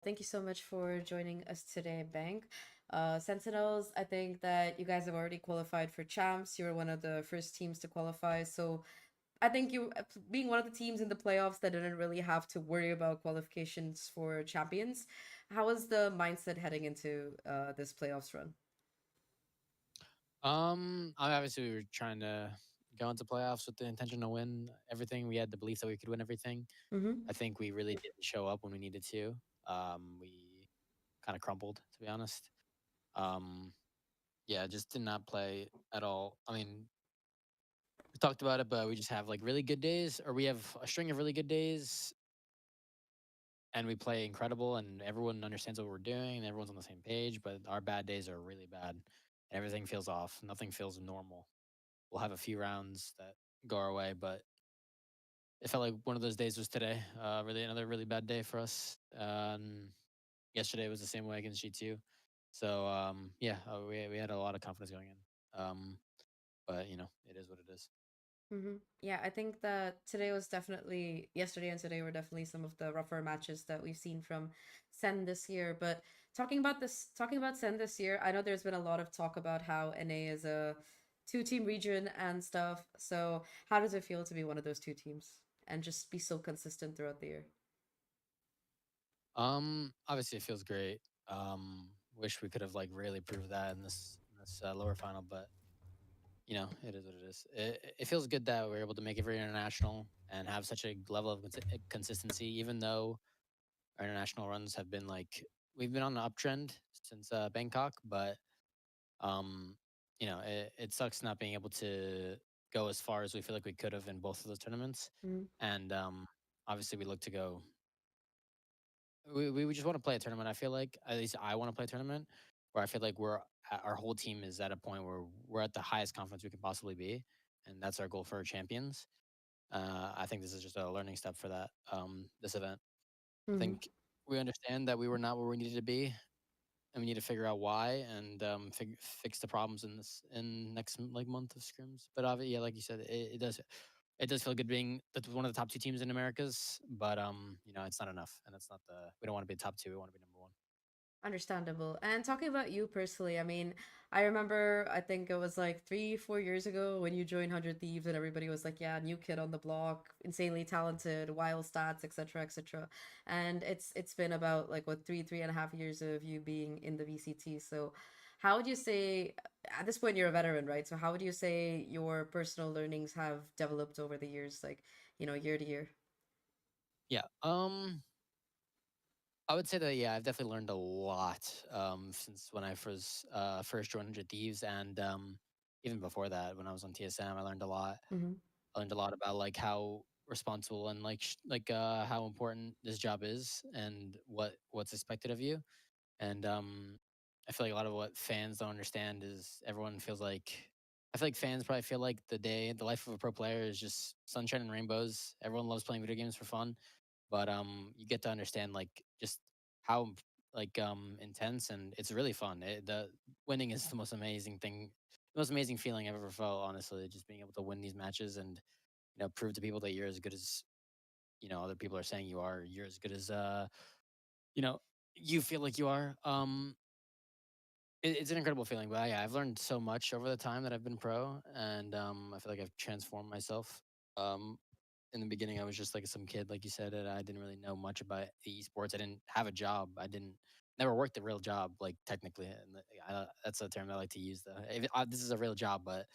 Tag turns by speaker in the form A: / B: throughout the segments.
A: Thank you so much for joining us today, Bang. Sentinels, I think that you guys have already qualified for champs. You were one of the first teams to qualify. So I think you, being one of the teams in the playoffs that didn't really have to worry about qualifications for champions, how was the mindset heading into this playoffs run?
B: Obviously we were trying to go into playoffs with the intention to win everything. We had the belief that we could win everything.
A: Mm-hmm.
B: I think we really didn't show up when we needed to. We kind of crumbled, to be honest. Um, yeah, just did not play at all. I mean, we talked about it, but we just have like really good days, or we have a string of really good days, and we play incredible, and everyone understands what we're doing, and everyone's on the same page. But our bad days are really bad, and everything feels off. Nothing feels normal. We'll have a few rounds that go our way, but it felt like one of those days was today. Really, another really bad day for us. Yesterday was the same way against G2. So yeah, we had a lot of confidence going in. But it is what it is.
A: Mm-hmm. Yeah, I think that today was definitely yesterday and today were definitely some of the rougher matches that we've seen from Sen this year. But talking about Sen this year, I know there's been a lot of talk about how NA is a two-team region and stuff. So how does it feel to be one of those two teams and just be so consistent throughout the year?
B: Obviously it feels great. Wish we could have like really proved that in this lower final, but it is what it is. It feels good that we're able to make every international and have such a level of consistency, even though our international runs have been like we've been on an uptrend since Bangkok, but um, it sucks not being able to go as far as we feel like we could have in both of those tournaments.
A: Mm-hmm.
B: And obviously, we look to go. We just want to play a tournament. I feel like at least I want to play a tournament where I feel like our whole team is at a point where we're at the highest confidence we can possibly be, and that's our goal for our champions. I think this is just a learning step for that. This event. I
A: Mm-hmm.
B: think we understand that we were not where we needed to be, and we need to figure out why and fix the problems in this in next like month of scrims. But obviously, yeah, like you said, it does feel good being one of the top two teams in Americas. But it's not enough, and it's not the we don't want to be top two. We want to be number one.
A: Understandable. And talking about you personally, I mean, I remember, I think it was like 3, 4 years ago when you joined 100 Thieves and everybody was like, yeah, new kid on the block, insanely talented, wild stats, etc., etc. And it's been about like what 3, 3.5 years of you being in the VCT. So how would you say, at this point you're a veteran, right? So how would you say your personal learnings have developed over the years, like, year to year?
B: Yeah. I would say that yeah, I've definitely learned a lot since when I first joined 100 Thieves, and even before that, when I was on TSM, I learned a lot.
A: Mm-hmm.
B: I learned a lot about like how responsible and how important this job is and what's expected of you. And I feel like a lot of what fans don't understand is everyone feels like I feel like fans probably feel like the life of a pro player is just sunshine and rainbows. Everyone loves playing video games for fun, but you get to understand like just how intense, and it's really fun. The winning is the most amazing thing, the most amazing feeling I've ever felt. Honestly, just being able to win these matches and prove to people that you're as good as other people are saying you are. You're as good as you know you feel like you are. It's an incredible feeling, but yeah, I've learned so much over the time that I've been pro, and I feel like I've transformed myself. Um, in the beginning, I was just like some kid, like you said, and I didn't really know much about the esports. I didn't have a job. I didn't never worked a real job, like technically. And that's a term I like to use, though. This is a real job, but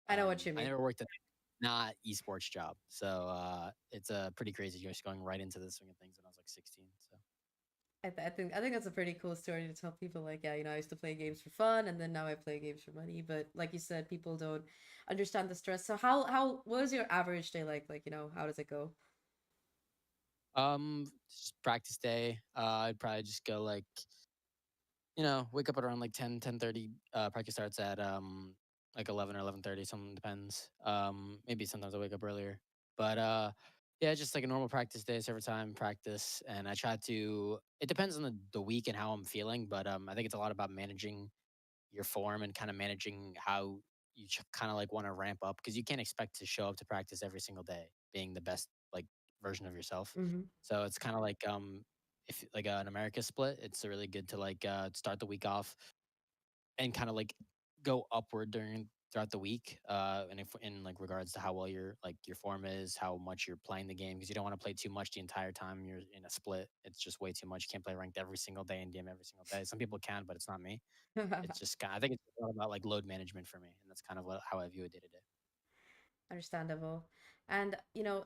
A: I know what you
B: I
A: mean.
B: never worked a not esports job. So it's pretty crazy just going right into the swing of things when I was like 16. So
A: I think that's a pretty cool story to tell people. Like, yeah, I used to play games for fun, and then now I play games for money. But like you said, people don't understand the stress. So how what was your average day like? Like, how does it go?
B: just practice day. I'd probably just go like wake up at around like 10:30. Practice starts at like 11 or 11:30. Something depends. Maybe sometimes I wake up earlier, but yeah, just like a normal practice day. Every time practice, and I try to. It depends on the week and how I'm feeling, but I think it's a lot about managing your form and kind of managing how you kind of like want to ramp up because you can't expect to show up to practice every single day being the best like version of yourself.
A: Mm-hmm.
B: So it's kind of like if like an America split, it's really good to like start the week off and kind of like go upward during throughout the week. And if in like regards to how well your form is, how much you're playing the game, because you don't want to play too much the entire time you're in a split. It's just way too much. You can't play ranked every single day and DM every single day. Some people can, but it's not me. It's just kind. I think it's all about like load management for me, and that's kind of how I view it day to day.
A: Understandable. And,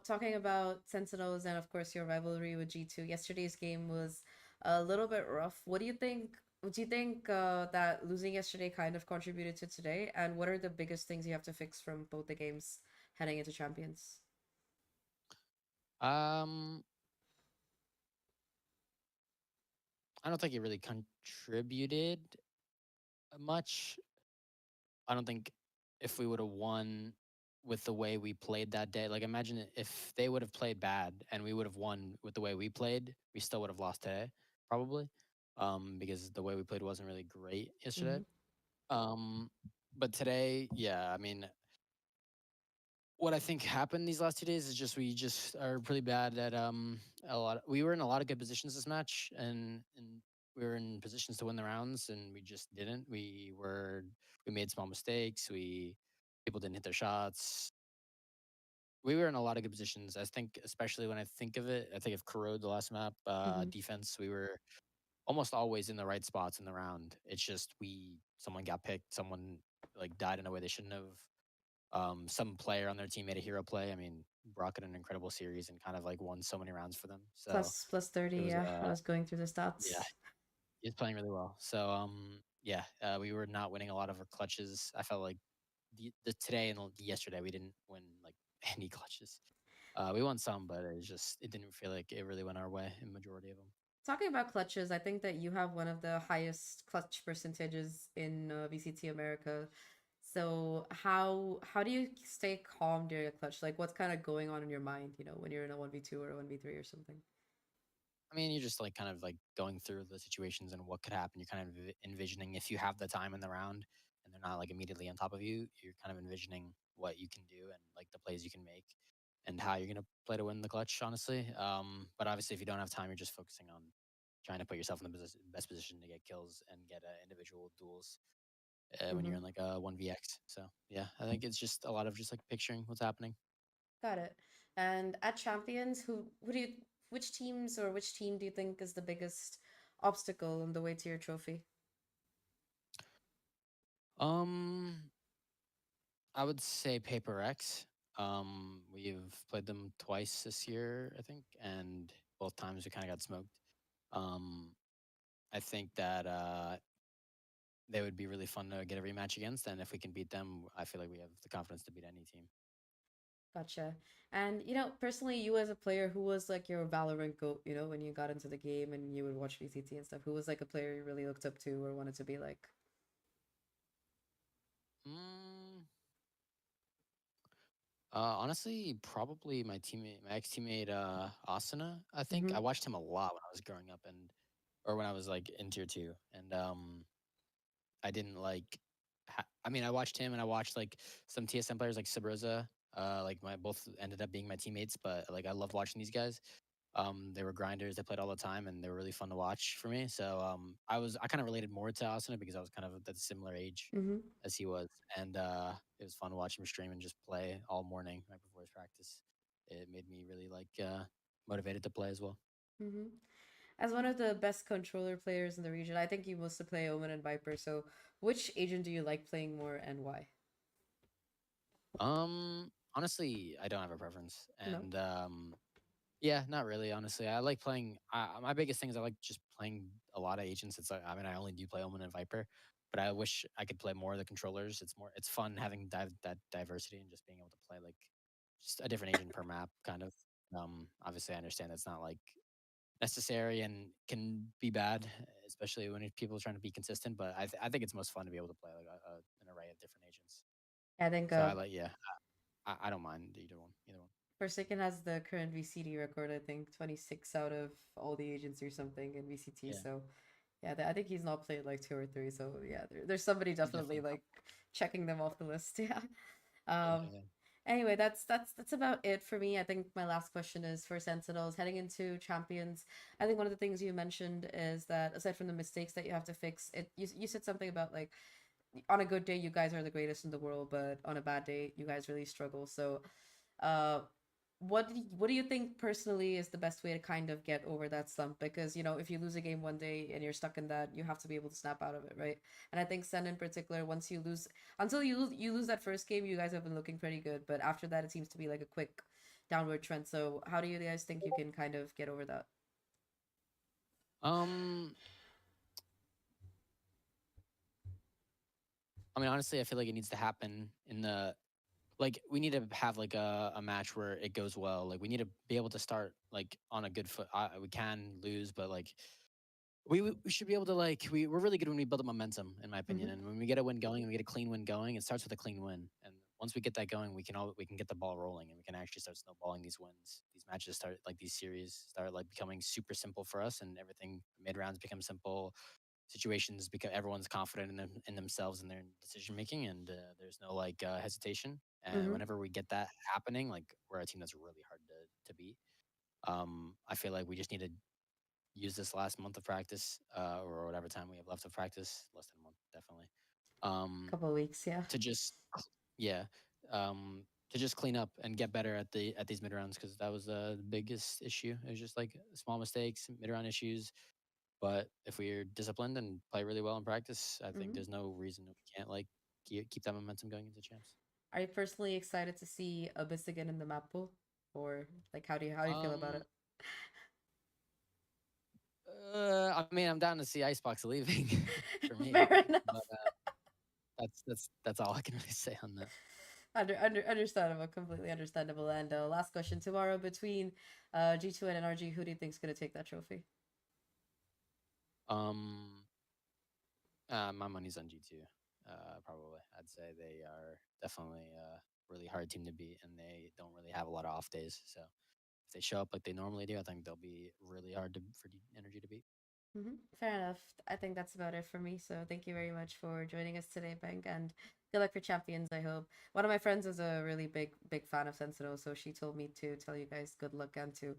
A: talking about Sentinels and of course your rivalry with G2, yesterday's game was a little bit rough. What do you think? Do you think that losing yesterday kind of contributed to today? And what are the biggest things you have to fix from both the games heading into Champions?
B: Um, I don't think it really contributed much. I don't think if we would have won with the way we played that day, like imagine if they would have played bad and we would have won with the way we played, we still would have lost today, probably, because the way we played wasn't really great yesterday.
A: Mm-hmm.
B: Um, but today, yeah, I mean, what I think happened these last 2 days is just we just are pretty bad at a lot. We were in a lot of good positions this match, and we were in positions to win the rounds, and we just didn't. We made small mistakes. We People didn't hit their shots. We were in a lot of good positions. I think, especially when I think of it, I think of Corrode the last map
A: Mm-hmm.
B: defense. We were almost always in the right spots in the round. It's just someone got picked, someone like died in a way they shouldn't have. Some player on their team made a hero play. I mean, Brock had an incredible series and kind of like won so many rounds for them. So
A: Plus 30,
B: it was,
A: yeah. I was going through the
B: yeah,
A: stats.
B: he's playing really well. So, yeah, we were not winning a lot of our clutches. I felt like the today and the yesterday we didn't win like any clutches. We won some, but it didn't feel like it really went our way in majority of them.
A: Talking about clutches, I think that you have one of the highest clutch percentages in VCT America. So how do you stay calm during a clutch? Like what's kind of going on in your mind, when you're in a 1v2 or a 1v3 or something?
B: I mean, you're just like kind of like going through the situations and what could happen. You're kind of envisioning if you have the time in the round and they're not like immediately on top of you, you're kind of envisioning what you can do and like the plays you can make and how you're going to play to win the clutch, honestly. But obviously, if you don't have time, you're just focusing on trying to put yourself in the best position to get kills and get individual duels when you're
A: Mm-hmm.
B: in like a 1vx. So, yeah, I think it's just a lot of just like picturing what's happening.
A: Got it. And at Champions, which teams or which team do you think is the biggest obstacle on the way to your trophy?
B: Um, I would say Paper X. We've played them twice this year, I think, and both times we kind of got smoked. Um, I think that they would be really fun to get a rematch against, and if we can beat them, I feel like we have the confidence to beat any team.
A: Gotcha. And personally, you as a player, who was like your Valorant goat, when you got into the game and you would watch VCT and stuff, who was like a player you really looked up to or wanted to be like?
B: Mm, honestly, probably my ex teammate, Asuna. I think
A: Mm-hmm.
B: I watched him a lot when I was growing up, or when I was like in tier two, and I didn't like. I mean, I watched him, and I watched like some TSM players like Sabrosa. Like my both ended up being my teammates, but like I loved watching these guys. They were grinders. They played all the time, and they were really fun to watch for me. So I kind of related more to Asuna because I was kind of at a similar age
A: Mm-hmm.
B: as he was, and it was fun to watch him stream and just play all morning right before his practice. It made me really like motivated to play as well.
A: Mm-hmm. As one of the best controller players in the region, I think you mostly play Omen and Viper. So, which agent do you like playing more and why?
B: Honestly, I don't have a preference,
A: No.
B: and yeah, not really. Honestly, I like playing. My biggest thing is I like just playing a lot of agents. It's like I mean, I only do play Omen and Viper, but I wish I could play more of the controllers. It's fun having that diversity and just being able to play like just a different agent per map, kind of. Obviously, I understand that's not like necessary and can be bad, especially when people are trying to be consistent. But I think it's most fun to be able to play like an array of different agents.
A: I think
B: So I like yeah, I don't mind either one. Either one.
A: Forsaken has the current VCT record, I think 26 out of all the agents or something in VCT.
B: Yeah,
A: So, yeah, I think he's not played like two or three. So, yeah, there's somebody
B: he's
A: definitely
B: definitely
A: like checking them off the list. Yeah.
B: yeah,
A: Um,
B: yeah.
A: Anyway, that's about it for me. I think my last question is for Sentinels heading into Champions. I think one of the things you mentioned is that aside from the mistakes that you have to fix, you said something about like on a good day you guys are the greatest in the world, but on a bad day you guys really struggle. So, uh, what do you think personally is the best way to kind of get over that slump? Because if you lose a game one day and you're stuck in that, you have to be able to snap out of it, right? And I think Sen in particular, once you lose, until you lose that first game, you guys have been looking pretty good, but after that, it seems to be like a quick downward trend. So how do you guys think you can kind of get over that?
B: Um, I mean, honestly, I feel like it needs to happen in the like we need to have like a match where it goes well. Like we need to be able to start like on a good foot. We can lose, but like we should be able to like we're really good when we build up momentum, in my opinion.
A: Mm-hmm.
B: And when we get a win going and we get a clean win going, it starts with a clean win. And once we get that going, we can get the ball rolling and we can actually start snowballing these wins. These matches start like these series start like becoming super simple for us, and everything mid rounds become simple. Situations because everyone's confident in themselves and their decision making, and there's no like hesitation. And
A: Mm-hmm.
B: whenever we get that happening, like we're a team that's really hard to beat. I feel like we just need to use this last month of practice, or whatever time we have left of practice, less than a month, definitely, um,
A: Couple of weeks, yeah.
B: to just yeah, to just clean up and get better at these mid rounds because that was the biggest issue. It was just like small mistakes, mid round issues. But if we're disciplined and play really well in practice, I think
A: Mm-hmm.
B: there's no reason that we can't like keep that momentum going into champs.
A: Are you personally excited to see Abyss again in the map pool, or like how do you feel about
B: Um,
A: it?
B: I mean, I'm down to see Icebox leaving for me,
A: Fair enough.
B: but that's all I can really say on that.
A: Understandable, completely understandable. And last question tomorrow between G2 and NRG, who do you think's gonna take that trophy?
B: Um, my money's on G2. Probably, I'd say they are definitely a really hard team to beat, and they don't really have a lot of off days. So if they show up like they normally do, I think they'll be really hard for Energy to beat.
A: Fair enough. I think that's about it for me. So thank you very much for joining us today, Bang, and good luck for champions. I hope. One of my friends is a really big fan of Sentinel, so she told me to tell you guys good luck and to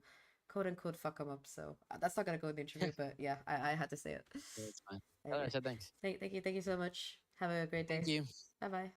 A: quote unquote fuck them up. So that's not gonna go in the interview, but yeah, I had to say it.
B: Yeah, it's fine. I
A: Okay.
B: said thanks.
A: Thank you so much. Have a great
B: Thank
A: day.
B: you.
A: Bye bye.